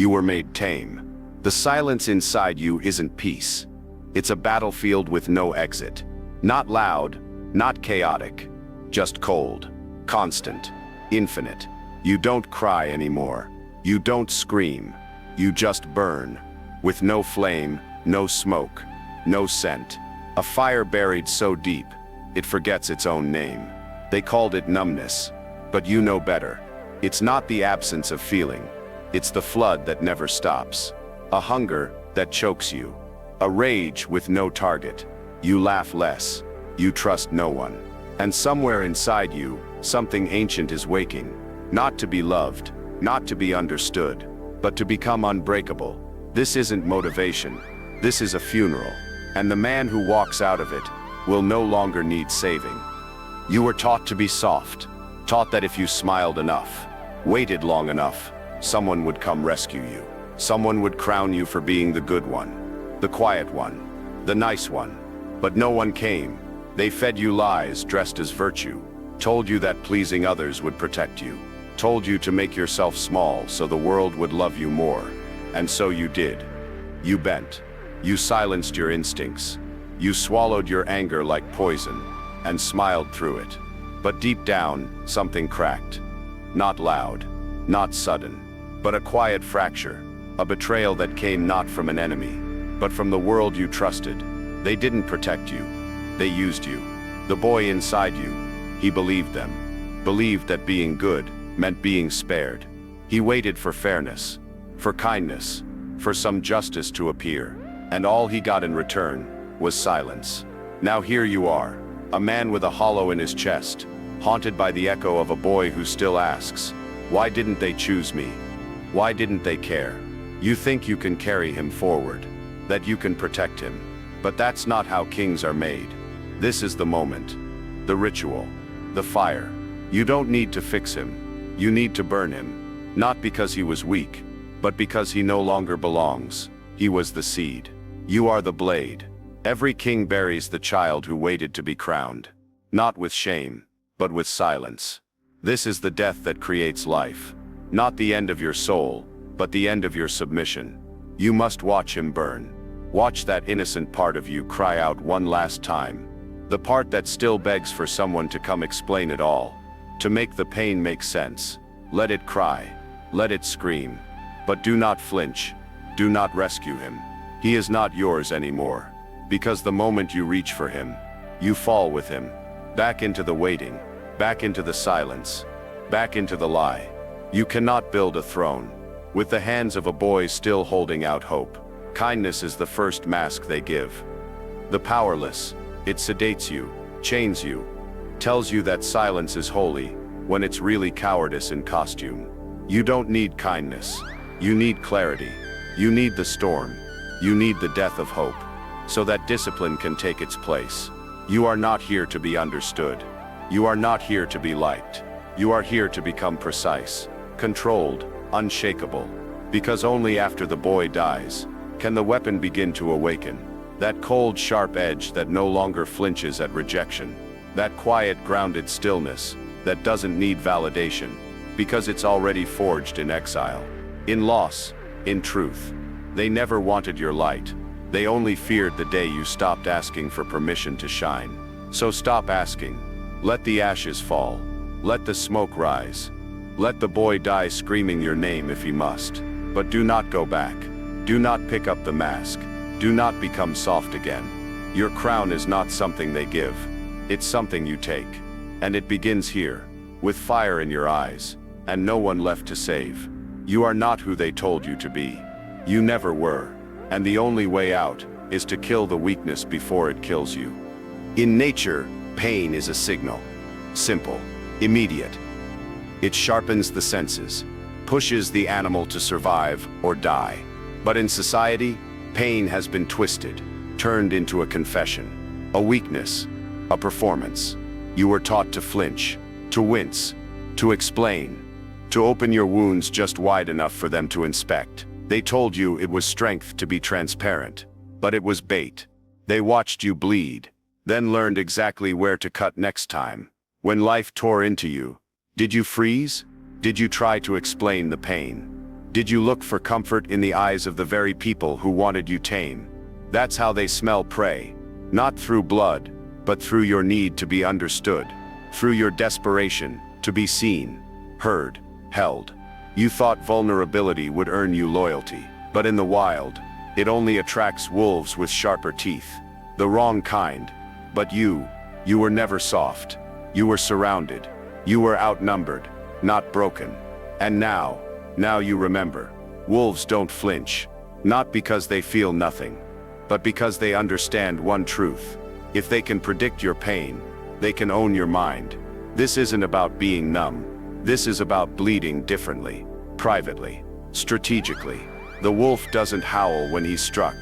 You were made tame. The silence inside you isn't peace. It's a battlefield with no exit. Not loud, not chaotic, just cold, constant, infinite. You don't cry anymore. You don't scream. You just burn, with no flame, no smoke, no scent. A fire buried so deep, it forgets its own name. They called it numbness, but you know better. It's not the absence of feeling. It's the flood that never stops. A hunger that chokes you. A rage with no target. You laugh less. You trust no one. And somewhere inside you, something ancient is waking. Not to be loved, not to be understood, but to become unbreakable. This isn't motivation. This is a funeral. And the man who walks out of it will no longer need saving. You were taught to be soft. Taught that if you smiled enough, waited long enough, someone would come rescue you. Someone would crown you for being the good one, the quiet one, the nice one. But no one came. They fed you lies dressed as virtue, told you that pleasing others would protect you, told you to make yourself small so the world would love you more. And so you did. You bent. You silenced your instincts. You swallowed your anger like poison and smiled through it. But deep down, something cracked. Not loud, not sudden, but a quiet fracture, a betrayal that came not from an enemy, but from the world you trusted. They didn't protect you. They used you. The boy inside you, he believed them. Believed that being good meant being spared. He waited for fairness, for kindness, for some justice to appear. And all he got in return was silence. Now here you are, a man with a hollow in his chest, haunted by the echo of a boy who still asks, why didn't they choose me? Why didn't they care? You think you can carry him forward, that you can protect him. But that's not how kings are made. This is the moment, the ritual, the fire. You don't need to fix him. You need to burn him. Not because he was weak, but because he no longer belongs. He was the seed. You are the blade. Every king buries the child who waited to be crowned. Not with shame, but with silence. This is the death that creates life. Not the end of your soul, but the end of your submission. You must watch him burn. Watch that innocent part of you cry out one last time. The part that still begs for someone to come explain it all. To make the pain make sense. Let it cry. Let it scream. But do not flinch. Do not rescue him. He is not yours anymore. Because the moment you reach for him, you fall with him. Back into the waiting. Back into the silence. Back into the lie. You cannot build a throne with the hands of a boy still holding out hope. Kindness is the first mask they give. The powerless. It sedates you, chains you, tells you that silence is holy, when it's really cowardice in costume. You don't need kindness. You need clarity. You need the storm. You need the death of hope, so that discipline can take its place. You are not here to be understood. You are not here to be liked. You are here to become precise, controlled, unshakable. Because only after the boy dies, can the weapon begin to awaken. That cold, sharp edge that no longer flinches at rejection. That quiet, grounded stillness that doesn't need validation, because it's already forged in exile. In loss, in truth. They never wanted your light. They only feared the day you stopped asking for permission to shine. So stop asking. Let the ashes fall. Let the smoke rise. Let the boy die screaming your name if he must. But do not go back. Do not pick up the mask. Do not become soft again. Your crown is not something they give. It's something you take. And it begins here, with fire in your eyes, and no one left to save. You are not who they told you to be. You never were. And the only way out is to kill the weakness before it kills you. In nature, pain is a signal. Simple, immediate. It sharpens the senses, pushes the animal to survive or die. But in society, pain has been twisted, turned into a confession, a weakness, a performance. You were taught to flinch, to wince, to explain, to open your wounds just wide enough for them to inspect. They told you it was strength to be transparent, but it was bait. They watched you bleed, then learned exactly where to cut next time. When life tore into you, did you freeze? Did you try to explain the pain? Did you look for comfort in the eyes of the very people who wanted you tame? That's how they smell prey. Not through blood, but through your need to be understood. Through your desperation to be seen, heard, held. You thought vulnerability would earn you loyalty, but in the wild, it only attracts wolves with sharper teeth. The wrong kind. But you were never soft. You were surrounded. You were outnumbered, not broken. And now you remember. Wolves don't flinch. Not because they feel nothing, but because they understand one truth. If they can predict your pain, they can own your mind. This isn't about being numb. This is about bleeding differently, privately, strategically. The wolf doesn't howl when he's struck.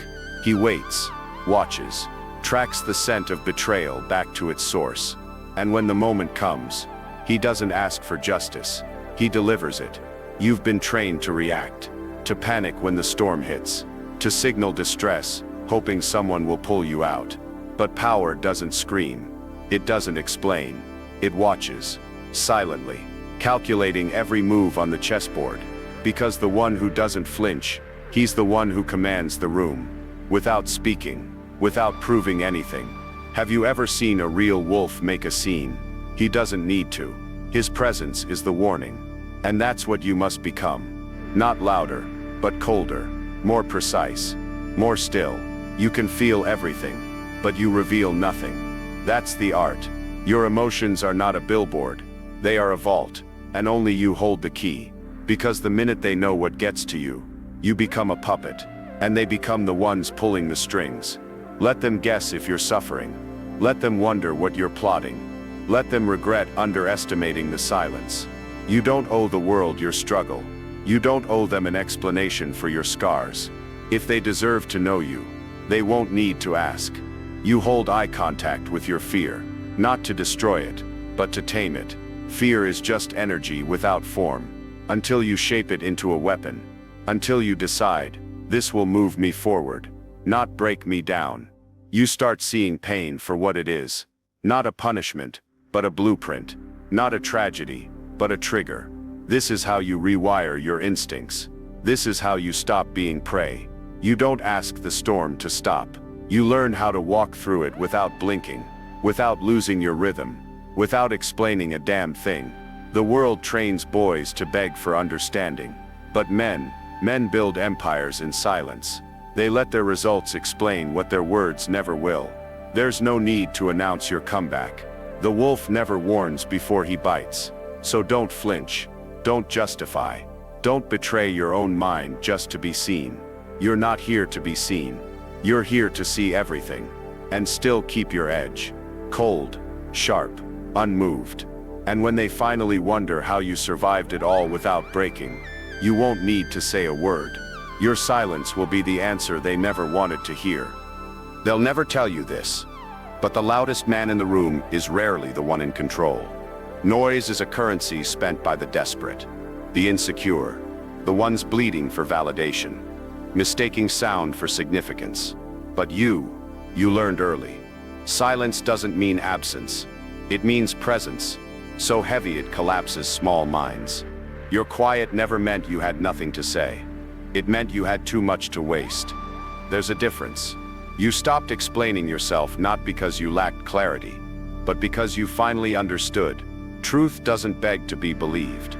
He waits, watches, tracks the scent of betrayal back to its source. And when the moment comes, he doesn't ask for justice. He delivers it. You've been trained to react, to panic when the storm hits, to signal distress, hoping someone will pull you out. But power doesn't scream. It doesn't explain. It watches, silently, calculating every move on the chessboard. Because the one who doesn't flinch, he's the one who commands the room. Without speaking, without proving anything. Have you ever seen a real wolf make a scene? He doesn't need to. His presence is the warning. And that's what you must become. Not louder, but colder, more precise, more still. You can feel everything, but you reveal nothing. That's the art. Your emotions are not a billboard. They are a vault, and only you hold the key. Because the minute they know what gets to you, you become a puppet, and they become the ones pulling the strings. Let them guess if you're suffering. Let them wonder what you're plotting. Let them regret underestimating the silence. You don't owe the world your struggle. You don't owe them an explanation for your scars. If they deserve to know you, they won't need to ask. You hold eye contact with your fear, not to destroy it, but to tame it. Fear is just energy without form. Until you shape it into a weapon. Until you decide, this will move me forward, not break me down. You start seeing pain for what it is. Not a punishment, but a blueprint. Not a tragedy, but a trigger. This is how you rewire your instincts. This is how you stop being prey. You don't ask the storm to stop. You learn how to walk through it without blinking, without losing your rhythm, without explaining a damn thing. The world trains boys to beg for understanding. But men build empires in silence. They let their results explain what their words never will. There's no need to announce your comeback. The wolf never warns before he bites. So don't flinch. Don't justify. Don't betray your own mind just to be seen. You're not here to be seen. You're here to see everything. And still keep your edge. Cold, sharp, unmoved. And when they finally wonder how you survived it all without breaking, you won't need to say a word. Your silence will be the answer they never wanted to hear. They'll never tell you this, but the loudest man in the room is rarely the one in control. Noise is a currency spent by the desperate, the insecure, the ones bleeding for validation, mistaking sound for significance. But you learned early. Silence doesn't mean absence. It means presence, so heavy it collapses small minds. Your quiet never meant you had nothing to say. It meant you had too much to waste. There's a difference. You stopped explaining yourself not because you lacked clarity, but because you finally understood. Truth doesn't beg to be believed.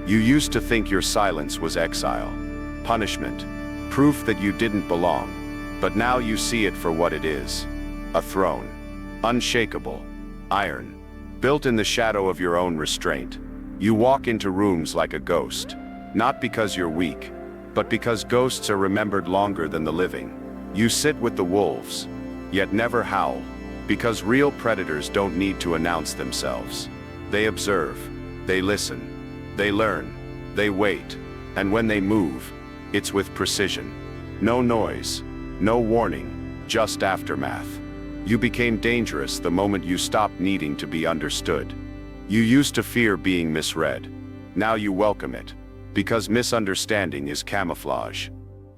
You used to think your silence was exile, punishment, proof that you didn't belong. But now you see it for what it is. A throne. Unshakable. Iron. Built in the shadow of your own restraint. You walk into rooms like a ghost. Not because you're weak, but because ghosts are remembered longer than the living. You sit with the wolves, yet never howl. Because real predators don't need to announce themselves. They observe. They listen. They learn. They wait. And when they move, it's with precision. No noise. No warning. Just aftermath. You became dangerous the moment you stopped needing to be understood. You used to fear being misread. Now you welcome it. Because misunderstanding is camouflage.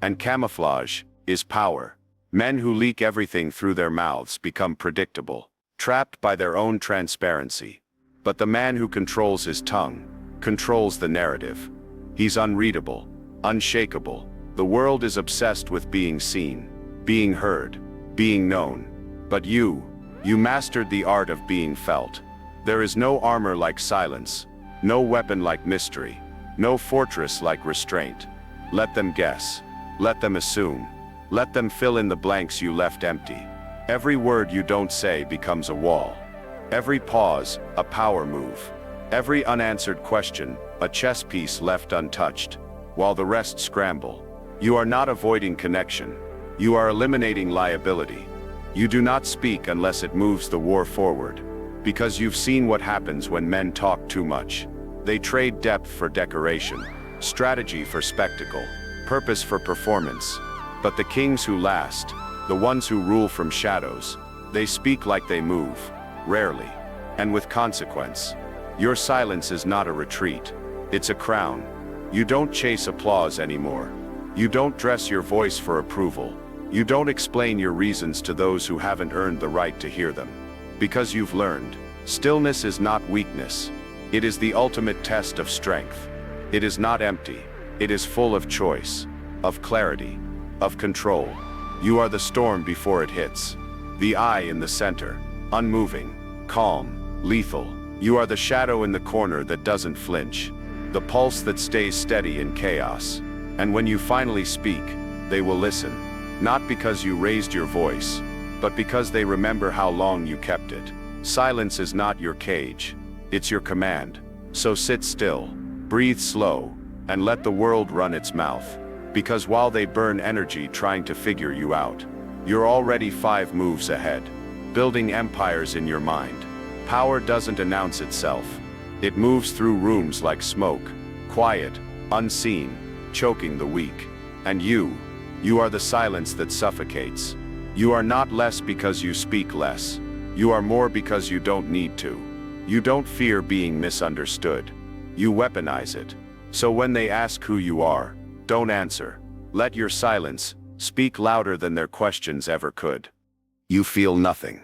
And camouflage is power. Men who leak everything through their mouths become predictable, trapped by their own transparency. But the man who controls his tongue controls the narrative. He's unreadable, unshakable. The world is obsessed with being seen, being heard, being known. But you mastered the art of being felt. There is no armor like silence, no weapon like mystery, no fortress like restraint. Let them guess, let them assume, let them fill in the blanks you left empty. Every word you don't say becomes a wall. Every pause, a power move. Every unanswered question, a chess piece left untouched, while the rest scramble. You are not avoiding connection. You are eliminating liability. You do not speak unless it moves the war forward, because you've seen what happens when men talk too much. They trade depth for decoration, strategy for spectacle, purpose for performance. But the kings who last, the ones who rule from shadows, they speak like they move, rarely, and with consequence. Your silence is not a retreat, it's a crown. You don't chase applause anymore. You don't dress your voice for approval. You don't explain your reasons to those who haven't earned the right to hear them. Because you've learned, stillness is not weakness. It is the ultimate test of strength. It is not empty. It is full of choice, of clarity, of control. You are the storm before it hits. The eye in the center, unmoving, calm, lethal. You are the shadow in the corner that doesn't flinch, the pulse that stays steady in chaos. And when you finally speak, they will listen. Not because you raised your voice, but because they remember how long you kept it. Silence is not your cage, it's your command. So sit still, breathe slow, and let the world run its mouth. Because while they burn energy trying to figure you out, you're already 5 moves ahead, building empires in your mind. Power doesn't announce itself. It moves through rooms like smoke, quiet, unseen, choking the weak. And you are the silence that suffocates. You are not less because you speak less. You are more because you don't need to. You don't fear being misunderstood. You weaponize it. So when they ask who you are, don't answer. Let your silence speak louder than their questions ever could. You feel nothing.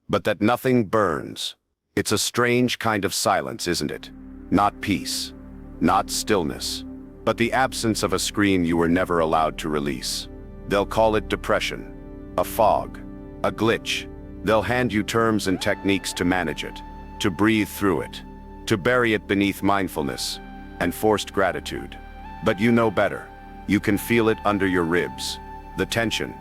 But that nothing burns. It's a strange kind of silence, isn't it? Not peace. Not stillness. But the absence of a scream you were never allowed to release. They'll call it depression, a fog, a glitch. They'll hand you terms and techniques to manage it, to breathe through it, to bury it beneath mindfulness and forced gratitude. But you know better. You can feel it under your ribs. The tension,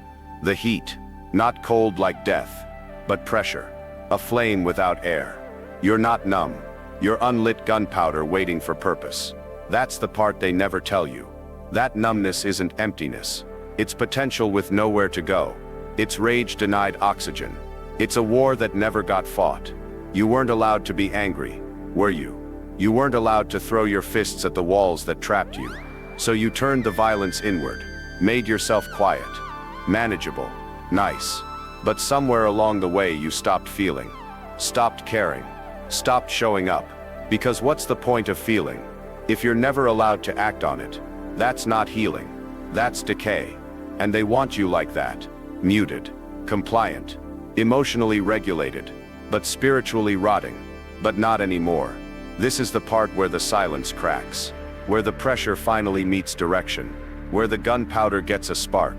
the heat, not cold like death, but pressure, a flame without air. You're not numb. You're unlit gunpowder waiting for purpose. That's the part they never tell you. That numbness isn't emptiness. It's potential with nowhere to go. It's rage denied oxygen. It's a war that never got fought. You weren't allowed to be angry, were you? You weren't allowed to throw your fists at the walls that trapped you. So you turned the violence inward, made yourself quiet, manageable, nice. But somewhere along the way you stopped feeling, stopped caring, stopped showing up. Because what's the point of feeling if you're never allowed to act on it? That's not healing. That's decay. And they want you like that. Muted, compliant, emotionally regulated, but spiritually rotting. But not anymore. This is the part where the silence cracks, where the pressure finally meets direction, where the gunpowder gets a spark,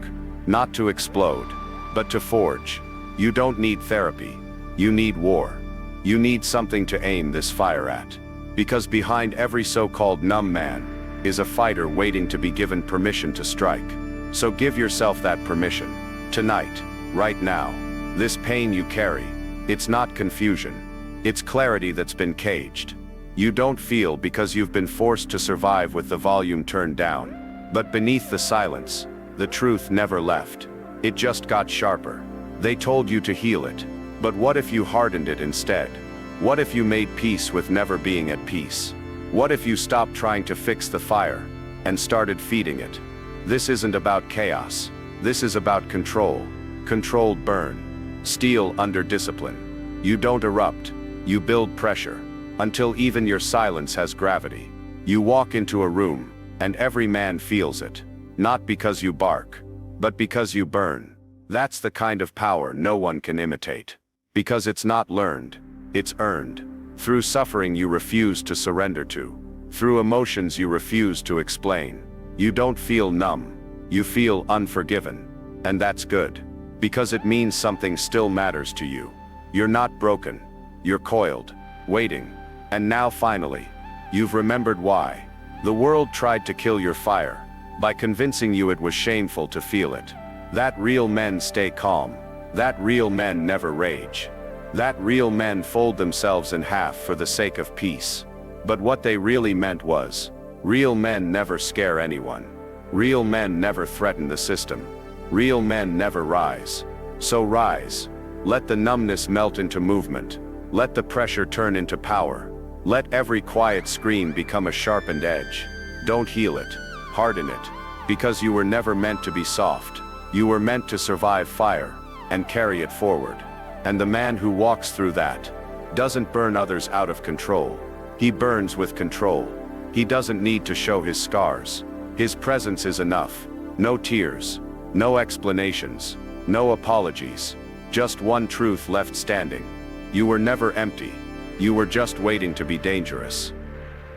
not to explode, but to forge. You don't need therapy. You need war. You need something to aim this fire at. Because behind every so-called numb man is a fighter waiting to be given permission to strike. So give yourself that permission. Tonight, right now. This pain you carry, it's not confusion. It's clarity that's been caged. You don't feel because you've been forced to survive with the volume turned down. But beneath the silence, the truth never left. It just got sharper. They told you to heal it. But what if you hardened it instead? What if you made peace with never being at peace? What if you stopped trying to fix the fire and started feeding it? This isn't about chaos. This is about control. Controlled burn. Steel under discipline. You don't erupt. You build pressure. Until even your silence has gravity. You walk into a room, and every man feels it. Not because you bark, but because you burn. That's the kind of power no one can imitate. Because it's not learned. It's earned. Through suffering you refuse to surrender to. Through emotions you refuse to explain. You don't feel numb. You feel unforgiven. And that's good. Because it means something still matters to you. You're not broken. You're coiled, waiting. And now finally, you've remembered why. The world tried to kill your fire, by convincing you it was shameful to feel it. That real men stay calm. That real men never rage. That real men fold themselves in half for the sake of peace. But what they really meant was, real men never scare anyone. Real men never threaten the system. Real men never rise. So rise. Let the numbness melt into movement. Let the pressure turn into power. Let every quiet scream become a sharpened edge. Don't heal it. Harden it. Because you were never meant to be soft. You were meant to survive fire and carry it forward. And the man who walks through that doesn't burn others out of control. He burns with control. He doesn't need to show his scars. His presence is enough. No tears. No explanations. No apologies. Just one truth left standing. You were never empty. You were just waiting to be dangerous.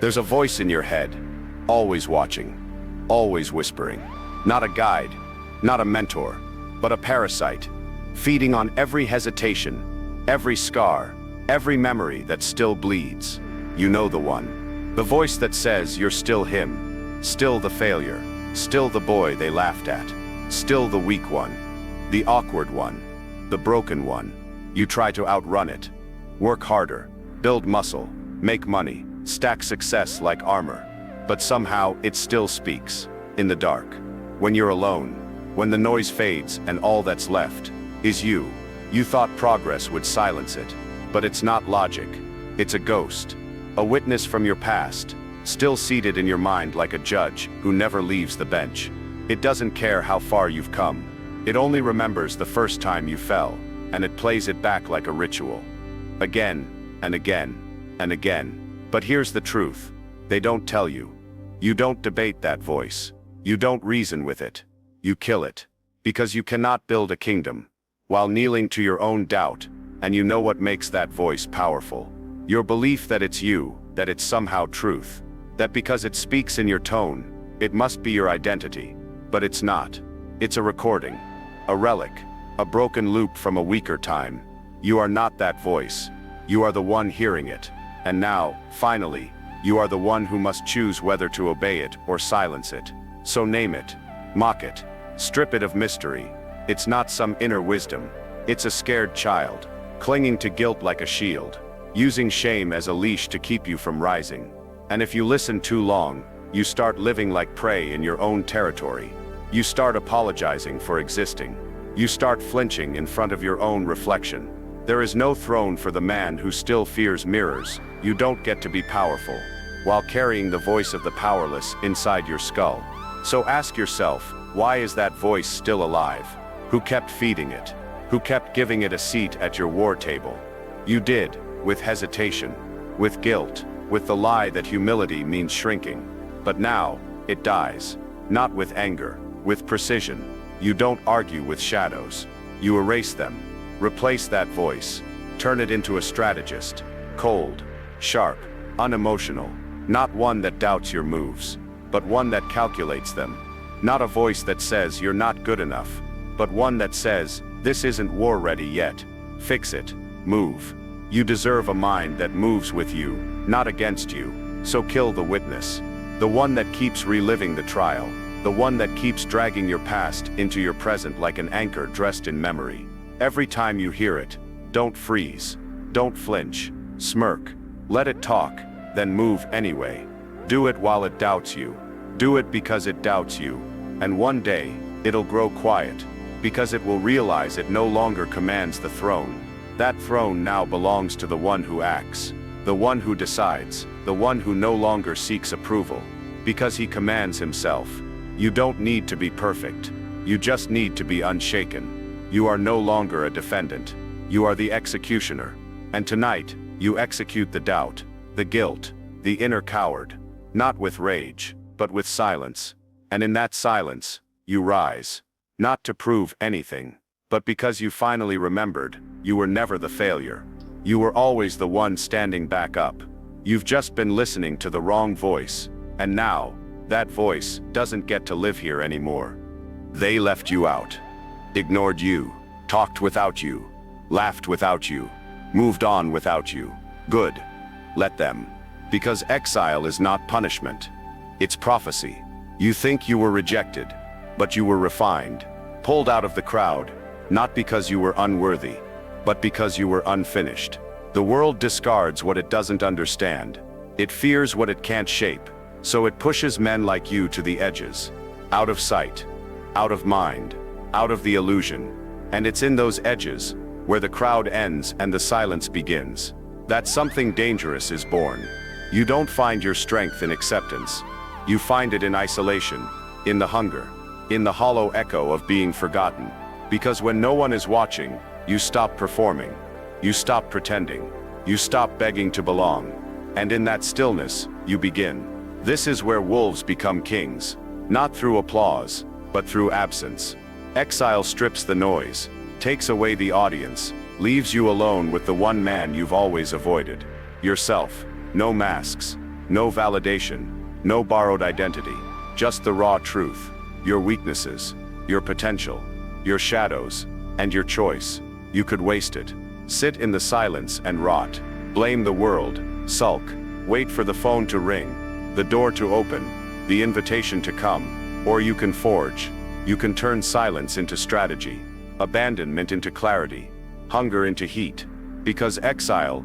There's a voice in your head, always watching, always whispering. Not a guide, not a mentor, but a parasite, feeding on every hesitation, every scar, every memory that still bleeds. You know the one. The voice that says you're still him, still the failure, still the boy they laughed at, still the weak one, the awkward one, the broken one. You try to outrun it. Work harder, build muscle, make money, stack success like armor. But somehow it still speaks, in the dark. When you're alone, when the noise fades and all that's left is you. You thought progress would silence it, but it's not logic. It's a ghost, a witness from your past, still seated in your mind like a judge who never leaves the bench. It doesn't care how far you've come. It only remembers the first time you fell, and it plays it back like a ritual. Again, and again, and again. But here's the truth. They don't tell you. You don't debate that voice. You don't reason with it. You kill it. Because you cannot build a kingdom while kneeling to your own doubt, and you know what makes that voice powerful. Your belief that it's you, that it's somehow truth, that because it speaks in your tone, it must be your identity. But it's not. It's a recording, a relic, a broken loop from a weaker time. You are not that voice. You are the one hearing it. And now, finally, you are the one who must choose whether to obey it or silence it. So name it, mock it, strip it of mystery. It's not some inner wisdom. It's a scared child, clinging to guilt like a shield, using shame as a leash to keep you from rising. And if you listen too long, you start living like prey in your own territory. You start apologizing for existing. You start flinching in front of your own reflection. There is no throne for the man who still fears mirrors. You don't get to be powerful while carrying the voice of the powerless inside your skull. So ask yourself, why is that voice still alive? Who kept feeding it? Who kept giving it a seat at your war table? You did, with hesitation, with guilt, with the lie that humility means shrinking. But now, it dies. Not with anger, with precision. You don't argue with shadows. You erase them. Replace that voice. Turn it into a strategist. Cold, sharp, unemotional. Not one that doubts your moves, but one that calculates them. Not a voice that says you're not good enough, but one that says, this isn't war ready yet. Fix it. Move. You deserve a mind that moves with you, not against you. So kill the witness. The one that keeps reliving the trial. The one that keeps dragging your past into your present like an anchor dressed in memory. Every time you hear it, don't freeze. Don't flinch. Smirk. Let it talk, then move anyway. Do it while it doubts you. Do it because it doubts you. And one day, it'll grow quiet, because it will realize it no longer commands the throne. That throne now belongs to the one who acts, the one who decides, the one who no longer seeks approval, because he commands himself. You don't need to be perfect. You just need to be unshaken. You are no longer a defendant. You are the executioner. And tonight, you execute the doubt, the guilt, the inner coward, not with rage, but with silence. And in that silence, you rise. Not to prove anything, but because you finally remembered, you were never the failure. You were always the one standing back up. You've just been listening to the wrong voice, and now, That voice doesn't get to live here anymore. They left you out, ignored you, talked without you, laughed without you, moved on without you. Good. Let them. Because exile is not punishment. It's prophecy. You think you were rejected, but you were refined, pulled out of the crowd, not because you were unworthy, but because you were unfinished. The world discards what it doesn't understand. It fears what it can't shape, so it pushes men like you to the edges. Out of sight, out of mind, out of the illusion. And it's in those edges, where the crowd ends and the silence begins, that something dangerous is born. You don't find your strength in acceptance. You find it in isolation, in the hunger, in the hollow echo of being forgotten. Because when no one is watching, you stop performing. You stop pretending. You stop begging to belong. And in that stillness, you begin. This is where wolves become kings. Not through applause, but through absence. Exile strips the noise, takes away the audience, leaves you alone with the one man you've always avoided. Yourself. No masks, no validation, no borrowed identity. Just the raw truth. Your weaknesses, your potential, your shadows, and your choice. You could waste it. Sit in the silence and rot. Blame the world, sulk, wait for the phone to ring, the door to open, the invitation to come. Or you can forge. You can turn silence into strategy, abandonment into clarity, hunger into heat. Because exile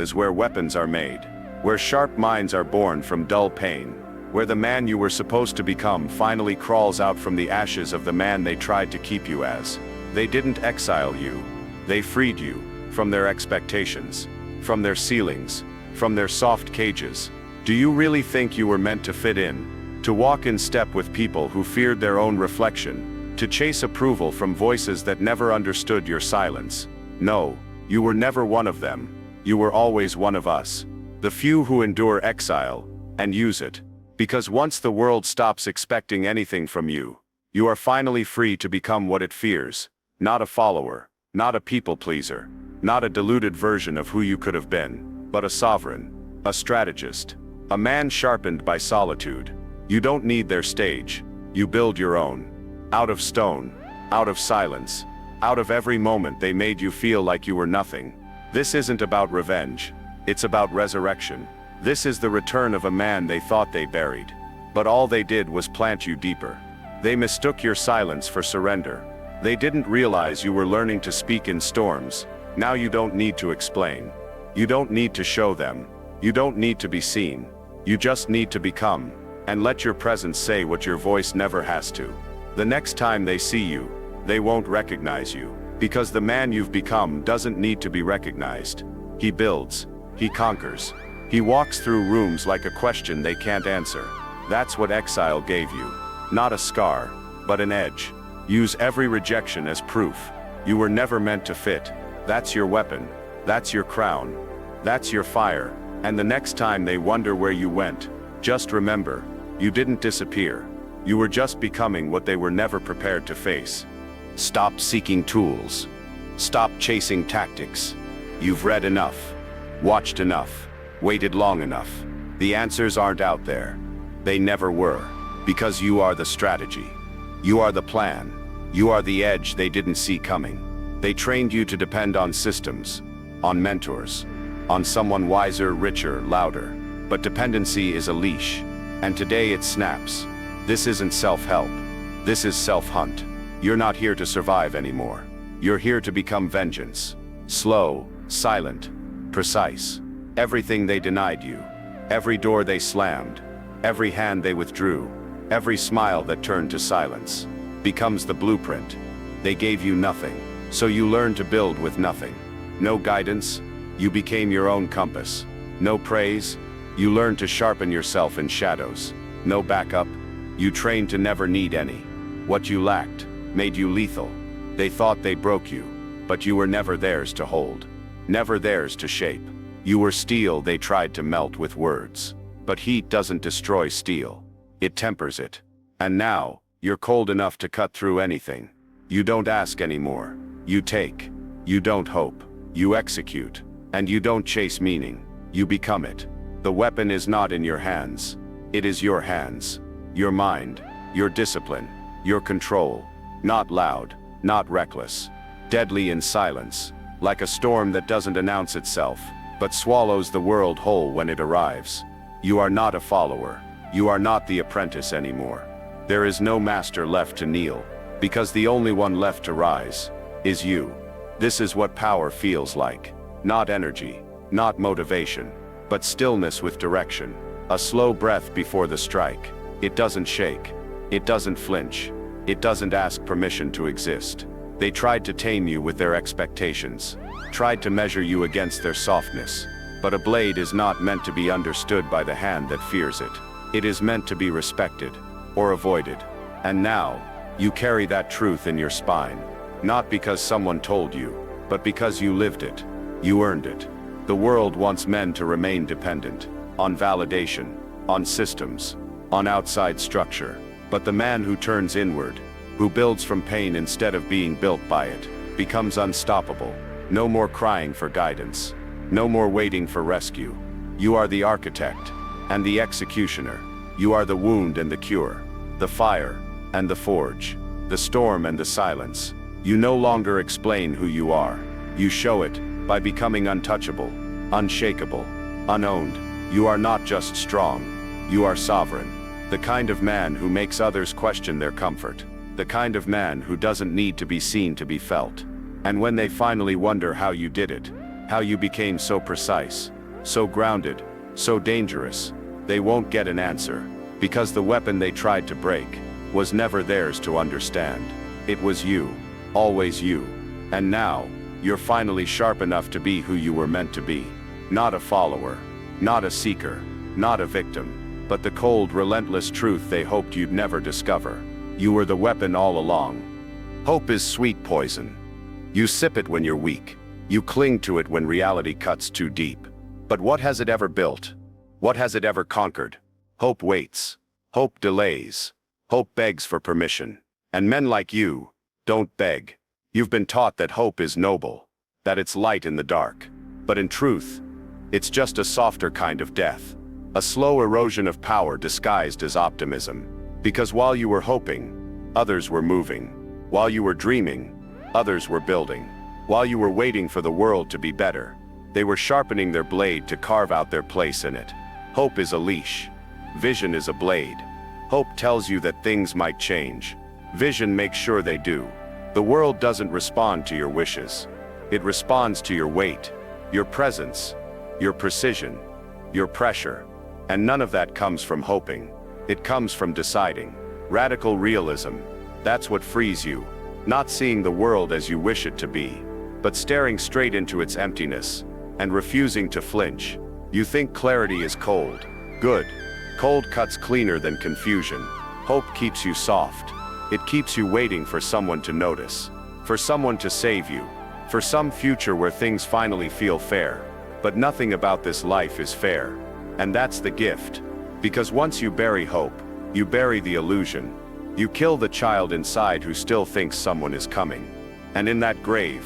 is where weapons are made, where sharp minds are born from dull pain, where the man you were supposed to become finally crawls out from the ashes of the man they tried to keep you as. They didn't exile you. They freed you from their expectations, from their ceilings, from their soft cages. Do you really think you were meant to fit in, to walk in step with people who feared their own reflection, to chase approval from voices that never understood your silence? No, you were never one of them. You were always one of us. The few who endure exile and use it. Because once the world stops expecting anything from you, you are finally free to become what it fears. Not a follower, not a people pleaser, not a diluted version of who you could have been, but a sovereign, a strategist, a man sharpened by solitude. You don't need their stage. You build your own. Out of stone, out of silence, out of every moment they made you feel like you were nothing. This isn't about revenge. It's about resurrection. This is the return of a man they thought they buried. But all they did was plant you deeper. They mistook your silence for surrender. They didn't realize you were learning to speak in storms. Now you don't need to explain. You don't need to show them. You don't need to be seen. You just need to become. And let your presence say what your voice never has to. The next time they see you, they won't recognize you. Because the man you've become doesn't need to be recognized. He builds. He conquers. He walks through rooms like a question they can't answer. That's what exile gave you. Not a scar, but an edge. Use every rejection as proof. You were never meant to fit. That's your weapon. That's your crown. That's your fire. And the next time they wonder where you went, just remember, you didn't disappear. You were just becoming what they were never prepared to face. Stop seeking tools. Stop chasing tactics. You've read enough, watched enough, waited long enough. The answers aren't out there. They never were. Because you are the strategy. You are the plan. You are the edge they didn't see coming. They trained you to depend on systems, on mentors, on someone wiser, richer, louder. But dependency is a leash, and today it snaps. This isn't self-help. This is self-hunt. You're not here to survive anymore. You're here to become vengeance. Slow, silent, precise. Everything they denied you, every door they slammed, every hand they withdrew, every smile that turned to silence, becomes the blueprint. They gave you nothing, so you learned to build with nothing. No guidance, you became your own compass. No praise, you learned to sharpen yourself in shadows. No backup, you trained to never need any. What you lacked made you lethal. They thought they broke you, but you were never theirs to hold, never theirs to shape. You were steel they tried to melt with words. But heat doesn't destroy steel. It tempers it. And now, you're cold enough to cut through anything. You don't ask anymore. You take. You don't hope. You execute. And you don't chase meaning. You become it. The weapon is not in your hands. It is your hands, your mind, your discipline, your control. Not loud, not reckless. Deadly in silence, like a storm that doesn't announce itself, but swallows the world whole when it arrives. You are not a follower. You are not the apprentice anymore. There is no master left to kneel, because the only one left to rise is you. This is what power feels like. Not energy, not motivation, but stillness with direction. A slow breath before the strike. It doesn't shake. It doesn't flinch. It doesn't ask permission to exist. They tried to tame you with their expectations, tried to measure you against their softness. But a blade is not meant to be understood by the hand that fears it. It is meant to be respected, or avoided. And now, you carry that truth in your spine. Not because someone told you, but because you lived it. You earned it. The world wants men to remain dependent, on validation, on systems, on outside structure. But the man who turns inward, who builds from pain instead of being built by it, becomes unstoppable. No more crying for guidance. No more waiting for rescue. You are the architect and the executioner. You are the wound and the cure, the fire and the forge, the storm and the silence. You no longer explain who you are. You show it by becoming untouchable, unshakable, unowned. You are not just strong. You are sovereign. The kind of man who makes others question their comfort. The kind of man who doesn't need to be seen to be felt. And when they finally wonder how you did it, how you became so precise, so grounded, so dangerous, they won't get an answer, because the weapon they tried to break was never theirs to understand. It was you, always you. And now, you're finally sharp enough to be who you were meant to be. Not a follower, not a seeker, not a victim, but the cold, relentless truth they hoped you'd never discover. You were the weapon all along. Hope is sweet poison. You sip it when you're weak. You cling to it when reality cuts too deep. But what has it ever built? What has it ever conquered? Hope waits. Hope delays. Hope begs for permission. And men like you don't beg. You've been taught that hope is noble, that it's light in the dark. But in truth, it's just a softer kind of death. A slow erosion of power disguised as optimism. Because while you were hoping, others were moving. While you were dreaming, others were building. While you were waiting for the world to be better, they were sharpening their blade to carve out their place in it. Hope is a leash. Vision is a blade. Hope tells you that things might change. Vision makes sure they do. The world doesn't respond to your wishes. It responds to your weight, your presence, your precision, your pressure. And none of that comes from hoping. It comes from deciding. Radical realism. That's what frees you. Not seeing the world as you wish it to be, but staring straight into its emptiness, and refusing to flinch. You think clarity is cold. Good. Cold cuts cleaner than confusion. Hope keeps you soft. It keeps you waiting for someone to notice, for someone to save you, for some future where things finally feel fair. But nothing about this life is fair. And that's the gift. Because once you bury hope, you bury the illusion. You kill the child inside who still thinks someone is coming. And in that grave,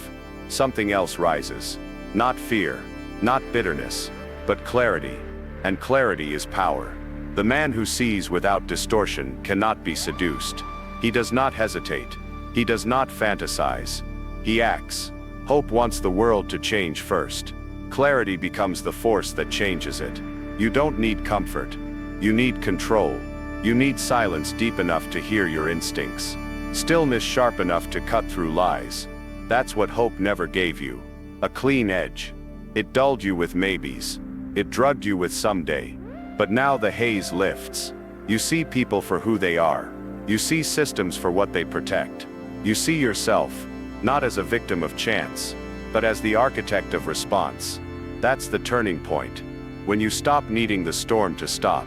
something else rises. Not fear, not bitterness, but clarity. And clarity is power. The man who sees without distortion cannot be seduced. He does not hesitate. He does not fantasize. He acts. Hope wants the world to change first. Clarity becomes the force that changes it. You don't need comfort. You need control. You need silence deep enough to hear your instincts. Stillness sharp enough to cut through lies. That's what hope never gave you. A clean edge. It dulled you with maybes. It drugged you with someday. But now the haze lifts. You see people for who they are. You see systems for what they protect. You see yourself, not as a victim of chance, but as the architect of response. That's the turning point. When you stop needing the storm to stop,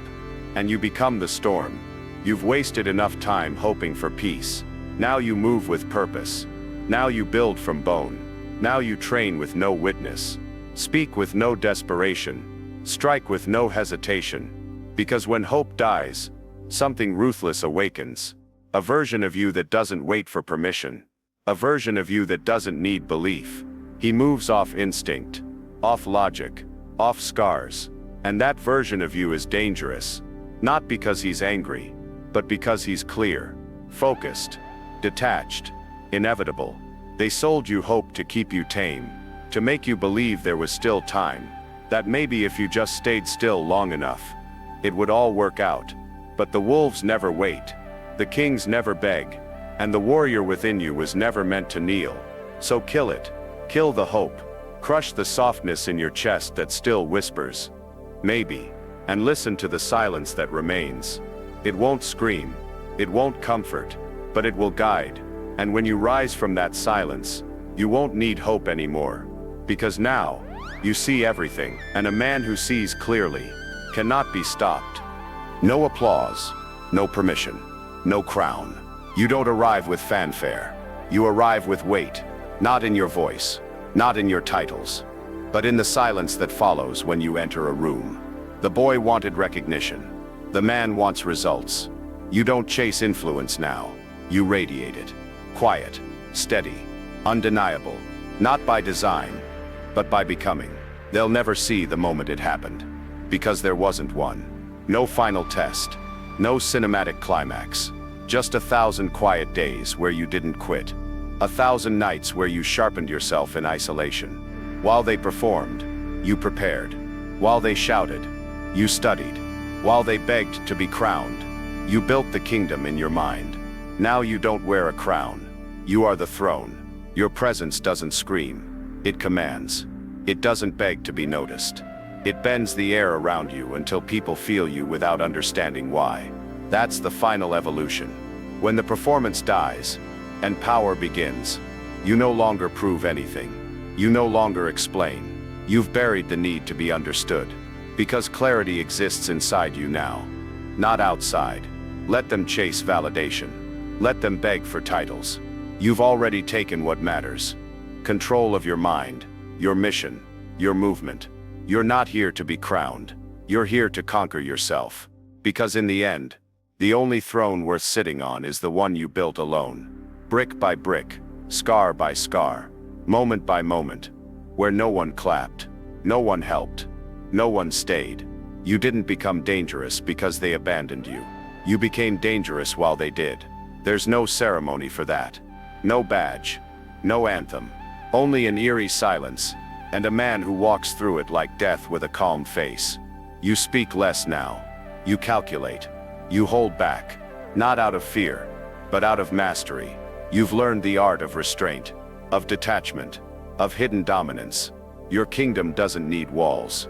and you become the storm. You've wasted enough time hoping for peace. Now you move with purpose. Now you build from bone. Now you train with no witness. Speak with no desperation. Strike with no hesitation. Because when hope dies, something ruthless awakens. A version of you that doesn't wait for permission. A version of you that doesn't need belief. He moves off instinct, off logic, off scars. And that version of you is dangerous. Not because he's angry, but because he's clear, focused, detached, inevitable. They sold you hope to keep you tame, to make you believe there was still time, that maybe if you just stayed still long enough, it would all work out. But the wolves never wait, the kings never beg, and the warrior within you was never meant to kneel. So kill it, kill the hope, crush the softness in your chest that still whispers, maybe, and listen to the silence that remains. It won't scream, it won't comfort, but it will guide. And when you rise from that silence, you won't need hope anymore. Because now, you see everything, and a man who sees clearly cannot be stopped. No applause, no permission, no crown. You don't arrive with fanfare. You arrive with weight, not in your voice, not in your titles, but in the silence that follows when you enter a room. The boy wanted recognition. The man wants results. You don't chase influence now. You radiate it. Quiet, steady, undeniable, not by design, but by becoming. They'll never see the moment it happened, because there wasn't one. No final test, no cinematic climax, just 1,000 quiet days where you didn't quit, 1,000 nights where you sharpened yourself in isolation. While they performed, you prepared. While they shouted, you studied. While they begged to be crowned, you built the kingdom in your mind. Now you don't wear a crown. You are the throne. Your presence doesn't scream. It commands. It doesn't beg to be noticed. It bends the air around you until people feel you without understanding why. That's the final evolution. When the performance dies and power begins, you no longer prove anything. You no longer explain. You've buried the need to be understood. Because clarity exists inside you now, not outside. Let them chase validation. Let them beg for titles. You've already taken what matters. Control of your mind, your mission, your movement. You're not here to be crowned. You're here to conquer yourself. Because in the end, the only throne worth sitting on is the one you built alone. Brick by brick, scar by scar, moment by moment, where no one clapped, no one helped, no one stayed. You didn't become dangerous because they abandoned you. You became dangerous while they did. There's no ceremony for that. No badge, no anthem, only an eerie silence, and a man who walks through it like death with a calm face. You speak less now. You calculate. You hold back, not out of fear, but out of mastery. You've learned the art of restraint, of detachment, of hidden dominance. Your kingdom doesn't need walls.